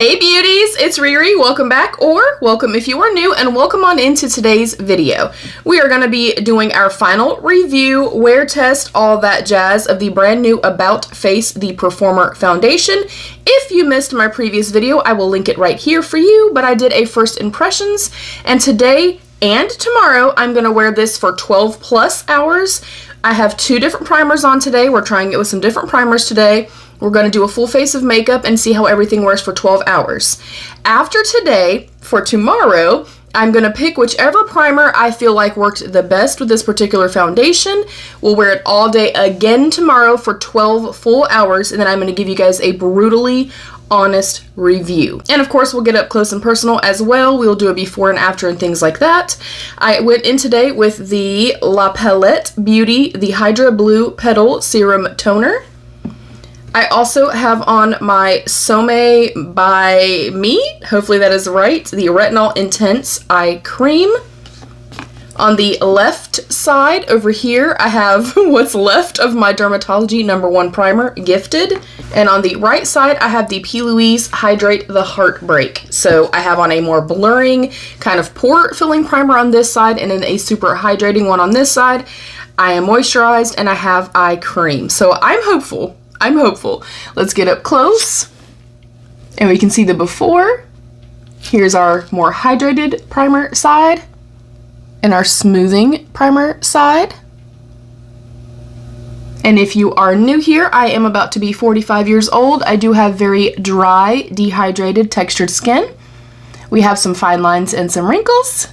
Hey beauties, it's Riri. Welcome back, or welcome if you are new, and welcome on into today's video. We are going to be doing our final review, wear test, all that jazz of the brand new About Face The Performer foundation. If you missed my previous video, I will link it right here for you, but I did a first impressions, and today and tomorrow I'm going to wear this for 12 plus hours. I have two different primers on today. We're trying it with some different primers today. We're going to do a full face of makeup and see how everything wears for 12 hours. After today, for tomorrow, I'm going to pick whichever primer I feel like worked the best with this particular foundation. We'll wear it all day again tomorrow for 12 full hours, and then I'm going to give you guys a brutally honest review. And of course, we'll get up close and personal as well. We'll do a before and after and things like that. I went in today with the La Palette Beauty, the Hydra Blue Petal Serum Toner. I also have on my Somme by Me, hopefully that is right, the Retinol Intense Eye Cream. On the left side over here, I have what's left of my Dermatology #1 primer, Gifted. And on the right side, I have the Plouise Hydrate the Heartbreak. So I have on a more blurring kind of pore filling primer on this side, and then a super hydrating one on this side. I am moisturized and I have eye cream. So I'm hopeful. Let's get up close and we can see the before. Here's our more hydrated primer side and our smoothing primer side. And if you are new here, I am about to be 45 years old. I do have very dry, dehydrated, textured skin. We have some fine lines and some wrinkles.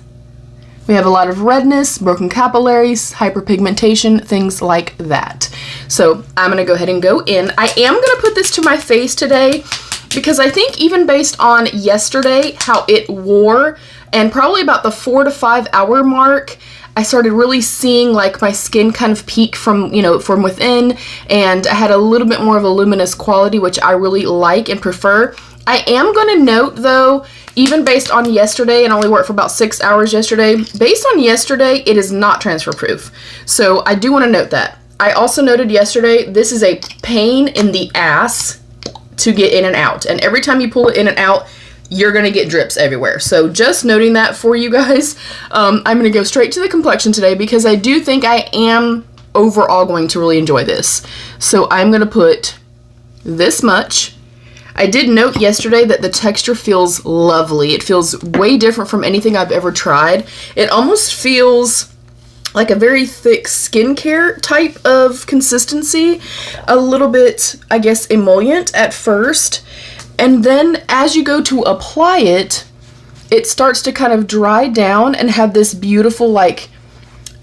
We have a lot of redness, broken capillaries, hyperpigmentation, things like that. So I'm gonna go ahead and go in. I am gonna put this to my face today because I think even based on yesterday, how it wore, and probably about the 4 to 5 hour mark, I started really seeing like my skin kind of peak from, from within, and I had a little bit more of a luminous quality, which I really like and prefer. I am going to note though, even based on yesterday, and I only worked for about 6 hours yesterday, based on yesterday, it is not transfer proof. So I do want to note that. I also noted yesterday, this is a pain in the ass to get in and out. And every time you pull it in and out, you're going to get drips everywhere. So just noting that for you guys. I'm going to go straight to the complexion today because I do think I am overall going to really enjoy this. So I'm going to put this much. I did note yesterday that the texture feels lovely. It feels way different from anything I've ever tried. It almost feels like a very thick skincare type of consistency. A little bit, I guess, emollient at first. And then as you go to apply it, it starts to kind of dry down and have this beautiful, like,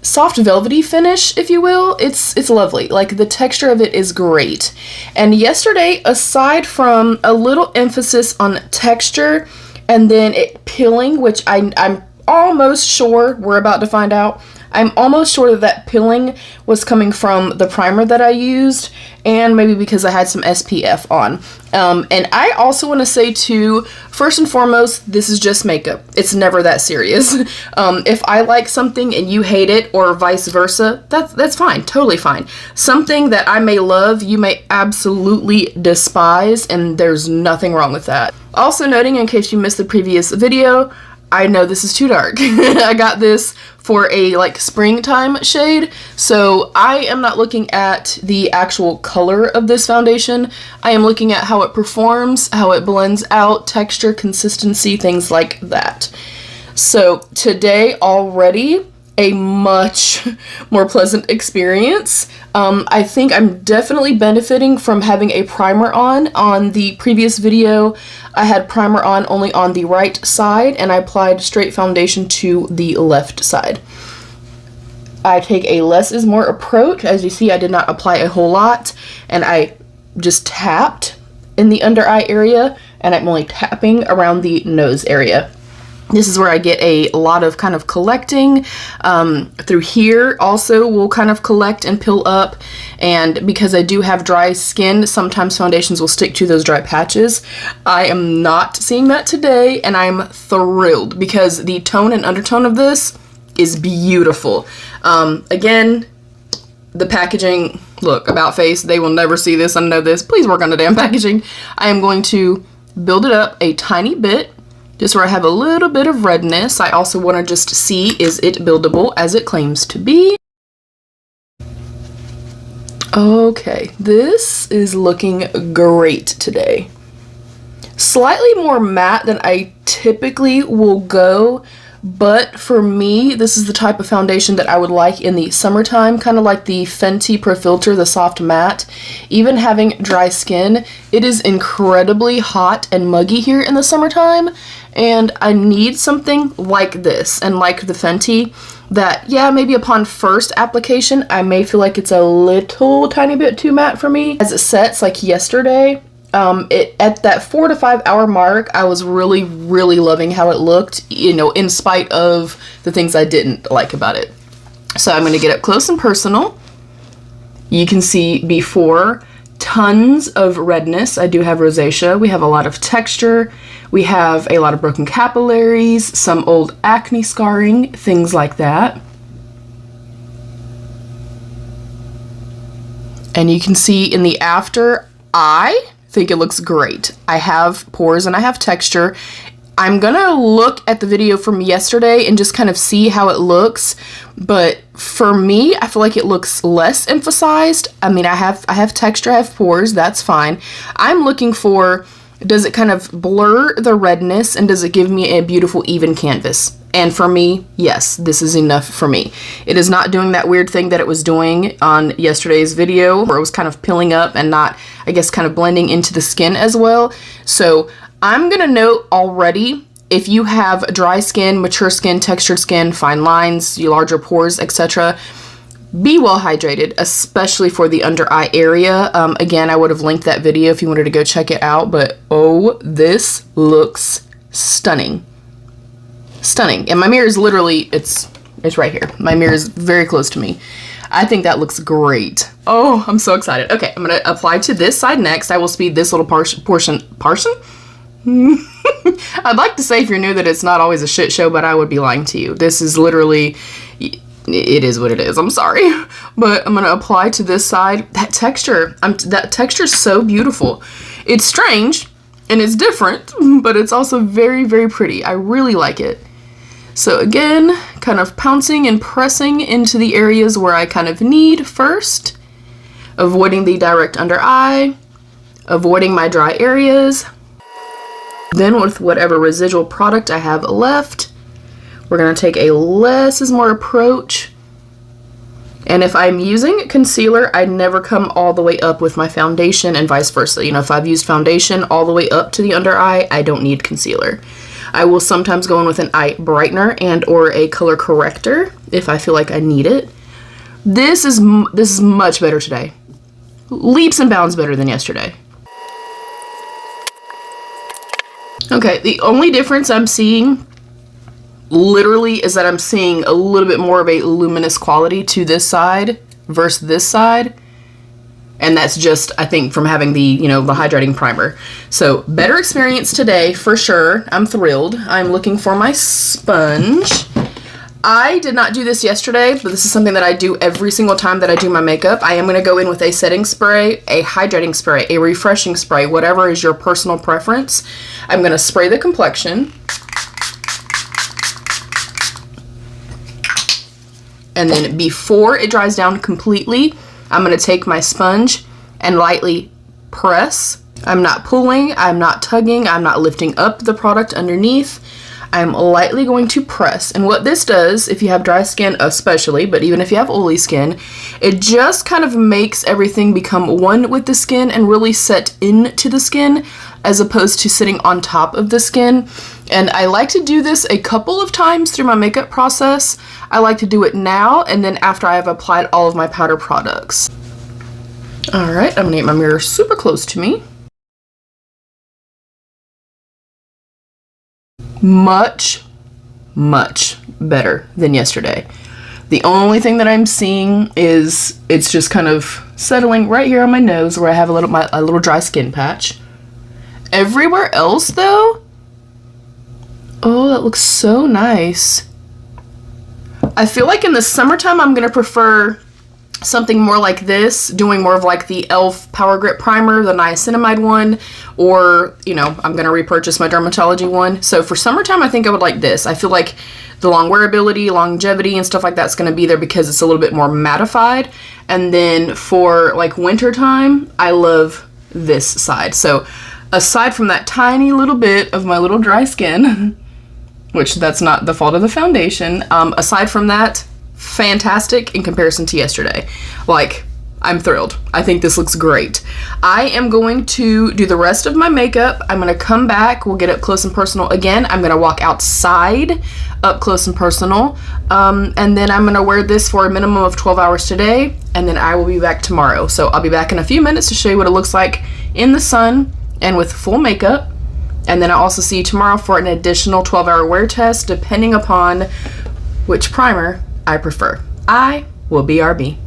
soft velvety finish, if you will. It's lovely. Like, the texture of it is great. And yesterday, aside from a little emphasis on texture and then it pilling, which I'm almost sure, we're about to find out, I'm almost sure that pilling was coming from the primer that I used, and maybe because I had some SPF on. And I also want to say too, first and foremost, this is just makeup. It's never that serious. If I like something and you hate it, or vice versa, that's fine, totally fine. Something that I may love, you may absolutely despise, and there's nothing wrong with that. Also noting, in case you missed the previous video, I know this is too dark. I got this for a like springtime shade, so I am not looking at the actual color of this foundation. I am looking at how it performs, how it blends out, texture, consistency, things like that. So today already a much more pleasant experience. I think I'm definitely benefiting from having a primer on. On the previous video, I had primer on only on the right side, and I applied straight foundation to the left side. I take a less is more approach. As you see, I did not apply a whole lot, and I just tapped in the under eye area, and I'm only tapping around the nose area. This is where I get a lot of kind of collecting. Through here also will kind of collect and pill up, and because I do have dry skin, sometimes foundations will stick to those dry patches. I am not seeing that today, and I'm thrilled because the tone and undertone of this is beautiful. Again, the packaging, look, About Face, they will never see this, I know this. Please work on the damn packaging. I am going to build it up a tiny bit, just where I have a little bit of redness. I also want to just see, is it buildable as it claims to be? Okay, this is looking great today. Slightly more matte than I typically will go, but for me, this is the type of foundation that I would like in the summertime, kind of like the Fenty Pro Filter, the soft matte. Even having dry skin, it is incredibly hot and muggy here in the summertime, and I need something like this, and like the Fenty, that, yeah, maybe upon first application, I may feel like it's a little tiny bit too matte for me. As it sets, like yesterday, at that 4 to 5 hour mark, I was really loving how it looked, you know, in spite of the things I didn't like about it. So I'm going to get up close and personal. You can see before, tons of redness. I do have rosacea. We have a lot of texture. We have a lot of broken capillaries, some old acne scarring, things like that. And you can see in the after, I think it looks great. I have pores and I have texture. I'm gonna look at the video from yesterday and just kind of see how it looks, but for me, I feel like it looks less emphasized. I mean, I have texture, I have pores, that's fine. I'm looking for, does it kind of blur the redness and does it give me a beautiful even canvas? And for me, yes, this is enough for me. It is not doing that weird thing that it was doing on yesterday's video where it was kind of pilling up and not, I guess, kind of blending into the skin as well. So I'm gonna note already, if you have dry skin, mature skin, textured skin, fine lines, larger pores, etc., be well hydrated, especially for the under eye area. Again, I would have linked that video if you wanted to go check it out, but oh, this looks stunning. Stunning. And my mirror is literally, it's right here. My mirror is very close to me. I think that looks great. Oh, I'm so excited. Okay, I'm gonna apply to this side next. I will speed this little portion? I'd like to say if you're new that it's not always a shit show, but I would be lying to you. This is literally, it is what it is. I'm sorry. But I'm gonna apply to this side. That texture, that texture is so beautiful. It's strange and it's different, but it's also very pretty. I really like it. So again, kind of pouncing and pressing into the areas where I kind of need first, avoiding the direct under eye, avoiding my dry areas. Then with whatever residual product I have left, we're gonna take a less is more approach. And if I'm using concealer, I never come all the way up with my foundation and vice versa. You know, if I've used foundation all the way up to the under eye, I don't need concealer. I will sometimes go in with an eye brightener and or a color corrector if I feel like I need it. This is much better today. Leaps and bounds better than yesterday. Okay, the only difference I'm seeing literally is that I'm seeing a little bit more of a luminous quality to this side versus this side. And that's just, I think, from having the, you know, the hydrating primer. So better experience today for sure. I'm thrilled. I'm looking for my sponge. I did not do this yesterday, but this is something that I do every single time that I do my makeup. I am going to go in with a setting spray, a hydrating spray, a refreshing spray, whatever is your personal preference. I'm going to spray the complexion. And then before it dries down completely, I'm going to take my sponge and lightly press. I'm not pulling, I'm not tugging, I'm not lifting up the product underneath. I'm lightly going to press. And what this does, if you have dry skin especially, but even if you have oily skin, it just kind of makes everything become one with the skin and really set into the skin as opposed to sitting on top of the skin. And I like to do this a couple of times through my makeup process. I like to do it now and then after I have applied all of my powder products. Alright, I'm gonna get my mirror super close to me. Much better than yesterday. The only thing that I'm seeing is it's just kind of settling right here on my nose where I have a little dry skin patch. Everywhere else though, oh, that looks so nice. I feel like in the summertime I'm gonna prefer something more like this, doing more of like the e.l.f. Power Grip Primer, the niacinamide one, or, you know, I'm going to repurchase my Dermatology one. So for summertime, I think I would like this. I feel like the long wearability, longevity, and stuff like that's going to be there because it's a little bit more mattified. And then for like winter time, I love this side. So aside from that tiny little bit of my little dry skin, which that's not the fault of the foundation, aside from that, fantastic in comparison to yesterday. Like, I'm thrilled. I think this looks great. I am going to do the rest of my makeup. I'm going to come back. We'll get up close and personal again. I'm going to walk outside up close and personal. And then I'm going to wear this for a minimum of 12 hours today. And then I will be back tomorrow. So I'll be back in a few minutes to show you what it looks like in the sun and with full makeup. And then I'll also see you tomorrow for an additional 12-hour wear test, depending upon which primer I prefer. I will BRB.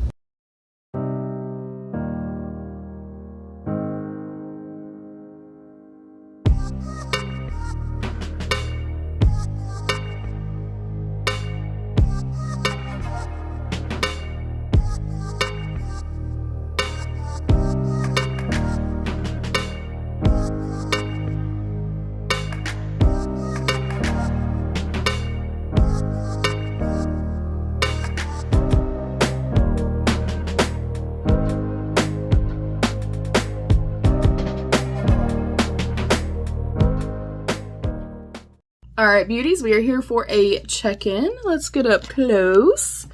Alright, beauties, we are here for a check-in. Let's get up close.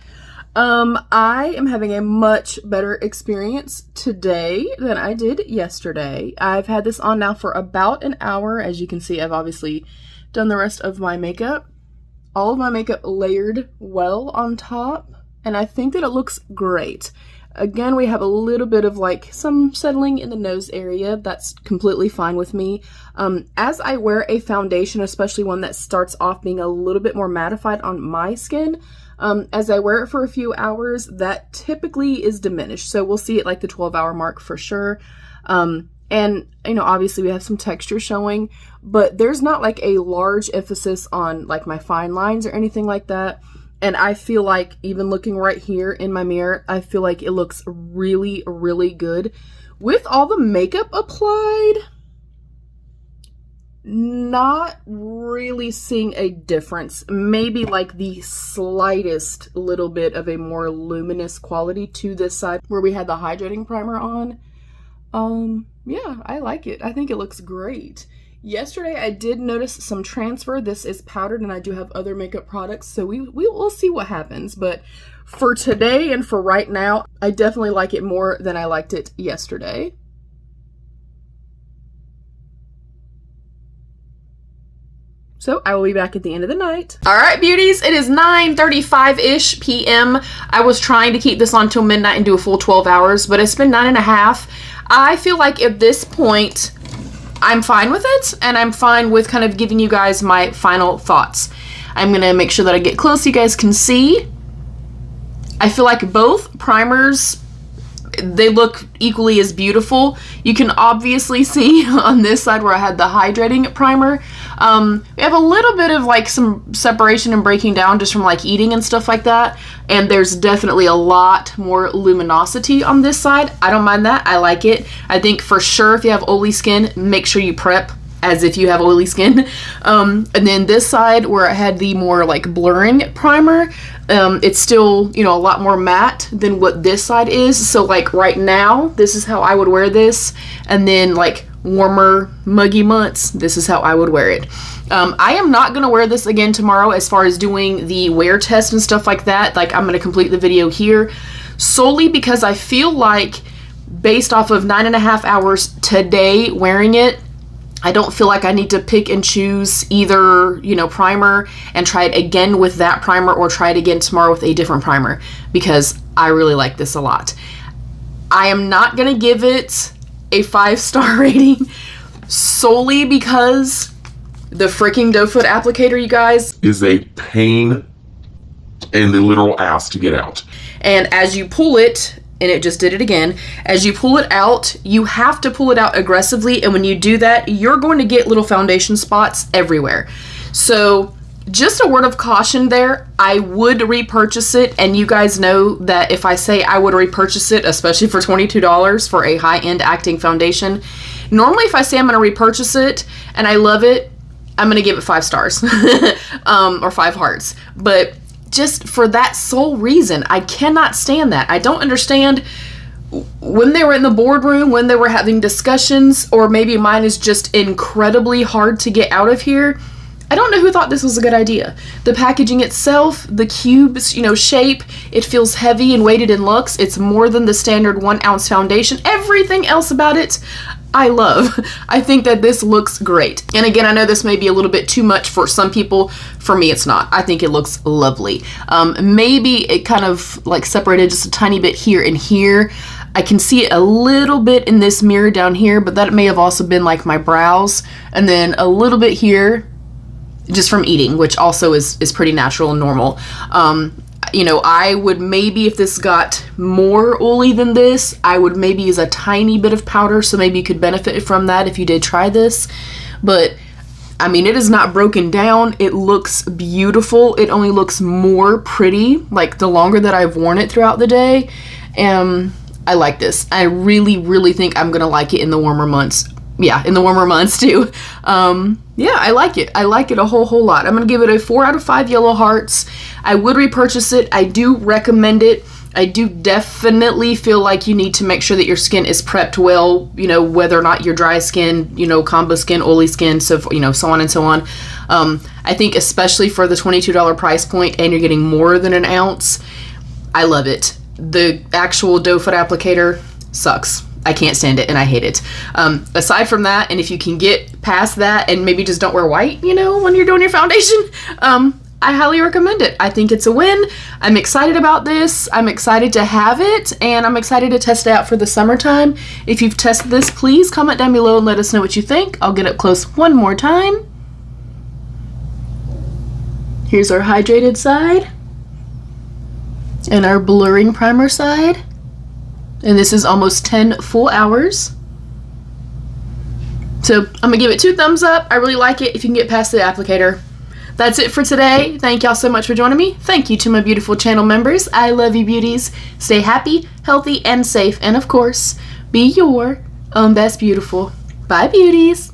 I am having a much better experience today than I did yesterday. I've had this on now for about an hour. As you can see, I've obviously done the rest of my makeup. All of my makeup layered well on top, and I think that it looks great. Again, we have a little bit of like some settling in the nose area. That's completely fine with me. As I wear a foundation, especially one that starts off being a little bit more mattified on my skin, as I wear it for a few hours, that typically is diminished. So we'll see it like the 12-hour mark for sure. And, you know, obviously we have some texture showing, but there's not like a large emphasis on like my fine lines or anything like that. And I feel like even looking right here in my mirror, I feel like it looks really, really good. With all the makeup applied, not really seeing a difference. Maybe like the slightest little bit of a more luminous quality to this side where we had the hydrating primer on. Yeah, I like it. I think it looks great. Yesterday, I did notice some transfer. This is powdered, and I do have other makeup products, so we'll see what happens. But for today and for right now, I definitely like it more than I liked it yesterday. So I will be back at the end of the night. All right, beauties, it is 9:35-ish p.m. I was trying to keep this on till midnight and do a full 12 hours, but it's been 9.5. I feel like at this point, I'm fine with it, and I'm fine with kind of giving you guys my final thoughts. I'm gonna make sure that I get close so you guys can see. I feel like both primers, they look equally as beautiful. You can obviously see on this side where I had the hydrating primer, we have a little bit of like some separation and breaking down just from like eating and stuff like that. And there's definitely a lot more luminosity on this side. I don't mind that. I like it. I think for sure if you have oily skin, make sure you prep as if you have oily skin. And then this side where I had the more like blurring primer, it's still, you know, a lot more matte than what this side is. So like right now, this is how I would wear this. And then like warmer, muggy months, this is how I would wear it. I am not going to wear this again tomorrow as far as doing the wear test and stuff like that. Like I'm going to complete the video here solely because I feel like based off of 9.5 hours today wearing it, I don't feel like I need to pick and choose either, you know, primer and try it again with that primer or try it again tomorrow with a different primer because I really like this a lot. I am not going to give it a 5-star rating solely because the freaking doe foot applicator, you guys, is a pain in the literal ass to get out. And as you pull it, and it just did it again, as you pull it out, you have to pull it out aggressively, and when you do that, you're going to get little foundation spots everywhere. So Just a word of caution there, I would repurchase it, and you guys know that if I say I would repurchase it, especially for $22 for a high-end acting foundation, normally if I say I'm going to repurchase it and I love it, I'm going to give it 5 stars or 5 hearts. But just for that sole reason, I cannot stand that. I don't understand when they were in the boardroom, when they were having discussions, or maybe mine is just incredibly hard to get out of here. I don't know who thought this was a good idea. The packaging itself, the cubes, you know, shape, it feels heavy and weighted in looks. It's more than the standard 1 ounce foundation. Everything else about it, I love. I think that this looks great. And again, I know this may be a little bit too much for some people. For me, it's not. I think it looks lovely. Maybe it kind of like separated just a tiny bit here and here. I can see it a little bit in this mirror down here, but that may have also been like my brows. And then a little bit here, just from eating, which also is pretty natural and normal. You know, I would maybe, if this got more oily than this, I would maybe use a tiny bit of powder, so maybe you could benefit from that if you did try this. But I mean, it is not broken down. It looks beautiful. It only looks more pretty, like the longer that I've worn it throughout the day. And I like this. I really, really think I'm gonna like it in the warmer months. Yeah, in the warmer months too. Yeah, I like it. I like it a whole lot. I'm gonna give it a 4 out of 5 yellow hearts. I would repurchase it. I do recommend it. I do definitely feel like you need to make sure that your skin is prepped well, you know, whether or not you're dry skin, you know, combo skin, oily skin, so, you know, so on and so on. I think especially for the $22 price point and you're getting more than 1 ounce, I love it. The actual doe foot applicator sucks. I can't stand it and I hate it. Aside from that, and if you can get past that and maybe just don't wear white, you know, when you're doing your foundation, I highly recommend it. I think it's a win. I'm excited about this. I'm excited to have it, and I'm excited to test it out for the summertime. If you've tested this, please comment down below and let us know what you think. I'll get up close one more time. Here's our hydrated side and our blurring primer side. And this is almost 10 full hours. So I'm gonna give it 2 thumbs up. I really like it if you can get past the applicator. That's it for today. Thank y'all so much for joining me. Thank you to my beautiful channel members. I love you beauties. Stay happy, healthy, and safe. And of course, be your own best beautiful. Bye beauties.